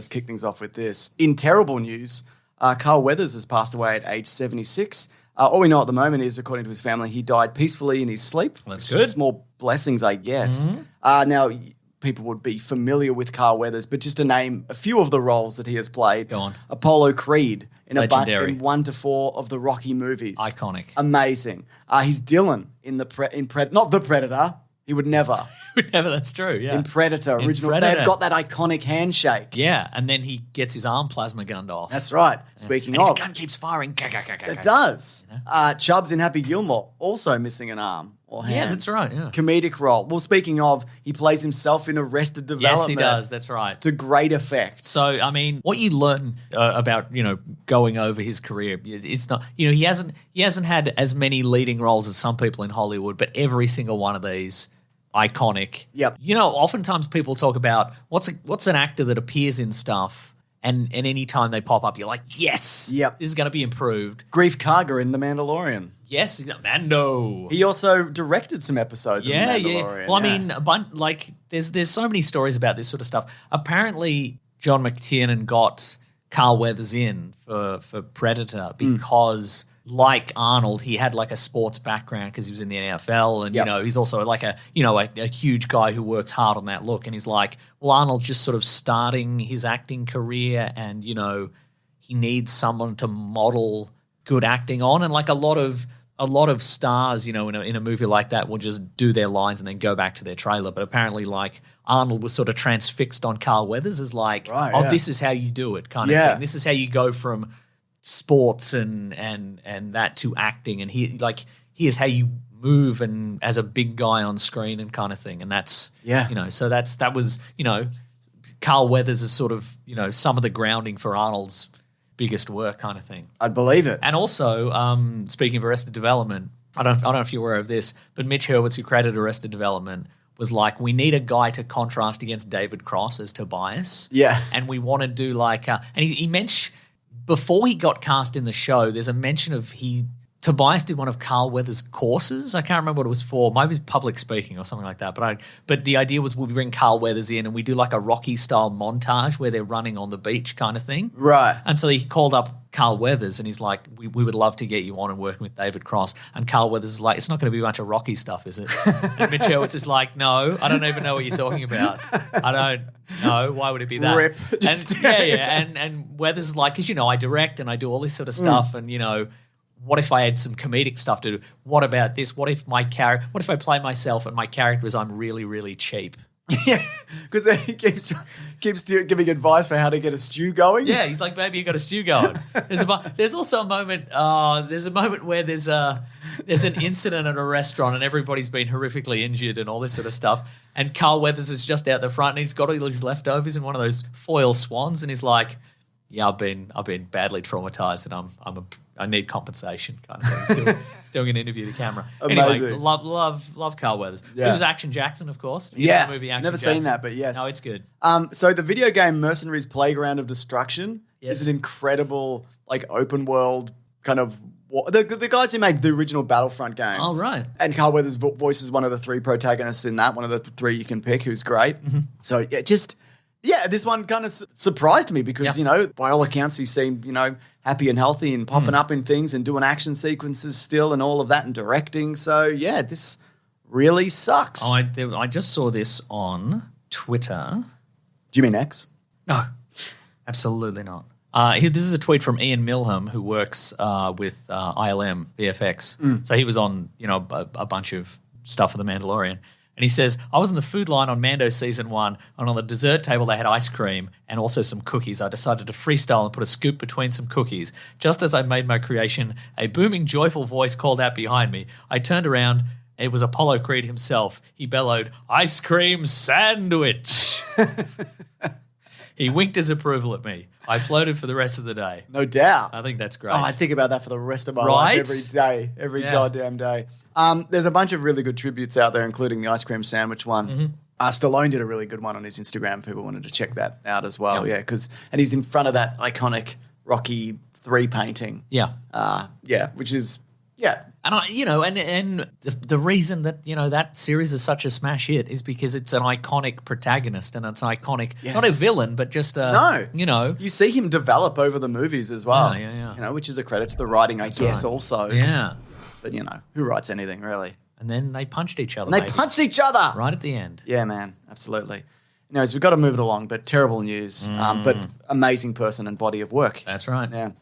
let's kick things off with this. In terrible news, Carl Weathers has passed away at age 76. All we know at the moment is, according to his family, he died peacefully in his sleep. That's good. Small blessings, I guess. Now, people would be familiar with Carl Weathers, but just to name a few of the roles that he has played. Go on. Apollo Creed in Legendary. in 1 to 4 of the Rocky movies. Iconic. Amazing. He's Dylan in not the Predator. He would never. Never, that's true, yeah. In Predator, original. Predator. They've got that iconic handshake. Yeah, and then he gets his arm plasma gunned off. That's right. Speaking and of. his gun keeps firing. It does. Chubbs in Happy Gilmore, also missing an arm or hand. Yeah, that's right, yeah. Comedic role. Well, speaking of, he plays himself in Arrested Development. Yes, he does, that's right. To great effect. So, I mean, what you learn about, going over his career, it's not, he hasn't had as many leading roles as some people in Hollywood, but every single one of these iconic. Yep. Oftentimes people talk about what's an actor that appears in stuff and any time they pop up, you're like, yes, yep, this is going to be improved. Grief Karga in The Mandalorian. Yes, Mando. He also directed some episodes of The Mandalorian. Yeah. Well, I mean, there's so many stories about this sort of stuff. Apparently, John McTiernan got Carl Weathers in for Predator because like Arnold, he had like a sports background because he was in the NFL and, he's also like a huge guy who works hard on that look. And he's like, well, Arnold's just sort of starting his acting career and, he needs someone to model good acting on. And like a lot of stars, in a movie like that will just do their lines and then go back to their trailer. But apparently like Arnold was sort of transfixed on Carl Weathers as like, this is how you do it kind of thing. This is how you go from sports and that to acting, and here's how you move and as a big guy on screen and kind of thing, and that's so that was Carl Weathers is sort of some of the grounding for Arnold's biggest work kind of thing. I'd believe it. And also speaking of Arrested Development, I don't know if you're aware of this, but Mitch Hurwitz, who created Arrested Development, was like, we need a guy to contrast against David Cross as Tobias. Yeah, and we want to do like and he mentioned. Before he got cast in the show, there's a mention of Tobias did one of Carl Weathers' courses. I can't remember what it was for. Maybe it was public speaking or something like that. But the idea was we bring Carl Weathers in and we do like a Rocky-style montage where they're running on the beach kind of thing. Right. And so he called up Carl Weathers and he's like, we would love to get you on and working with David Cross. And Carl Weathers is like, it's not going to be a bunch of Rocky stuff, is it? And Mitch Hurwitz is like, no, I don't even know what you're talking about. I don't know. Why would it be that? Rip. And and Weathers is like, because, I direct and I do all this sort of stuff and, what if I had some comedic stuff to do? What about this? What if I play myself and my character is I'm really, really cheap? Yeah, because he keeps giving advice for how to get a stew going. Yeah, he's like, baby, you got a stew going. There's also a moment. There's a moment where there's an incident at a restaurant and everybody's been horrifically injured and all this sort of stuff. And Carl Weathers is just out the front and he's got all his leftovers in one of those foil swans and he's like, yeah, I've been badly traumatized and I need compensation kind of thing. Still going to interview the camera. Amazing. Anyway, love Carl Weathers. Yeah. It was Action Jackson, of course. Yeah, the movie Action never Jackson. seen that, but yes. No, it's good. So the video game Mercenaries Playground of Destruction Yes. is an incredible like open world kind of the guys who made the original Battlefront games. Oh, right. And Carl Weathers voices one of the 3 protagonists in that, one of the 3 you can pick, who's great. Mm-hmm. So this one kind of surprised me because, by all accounts, he seemed, happy and healthy and popping up in things and doing action sequences still and all of that and directing. So, yeah, this really sucks. I just saw this on Twitter. Do you mean X? No, absolutely not. This is a tweet from Ian Milham, who works with ILM VFX. So he was on, a bunch of stuff for The Mandalorian. And he says, I was in the food line on Mando Season 1, and on the dessert table they had ice cream and also some cookies. I decided to freestyle and put a scoop between some cookies. Just as I made my creation, a booming, joyful voice called out behind me. I turned around. It was Apollo Creed himself. He bellowed, "Ice cream sandwich." He winked his approval at me. I floated for the rest of the day. No doubt. I think that's great. Oh, I think about that for the rest of my life every day, every goddamn day. There's a bunch of really good tributes out there, including the ice cream sandwich one. Mm-hmm. Stallone did a really good one on his Instagram. People wanted to check that out as well. Yep. Yeah, and he's in front of that iconic Rocky 3 painting. Yeah. Which is, Yeah. And and the reason that that series is such a smash hit is because it's an iconic protagonist and it's an iconic, not a villain, but just a You see him develop over the movies as well. Yeah. Which is a credit to the writing, I guess, also. Yeah. But who writes anything really? And then they punched each other. And they punched each other right at the end. Yeah, man, absolutely. Anyways, we've got to move it along, but terrible news. But amazing person and body of work. That's right. Yeah.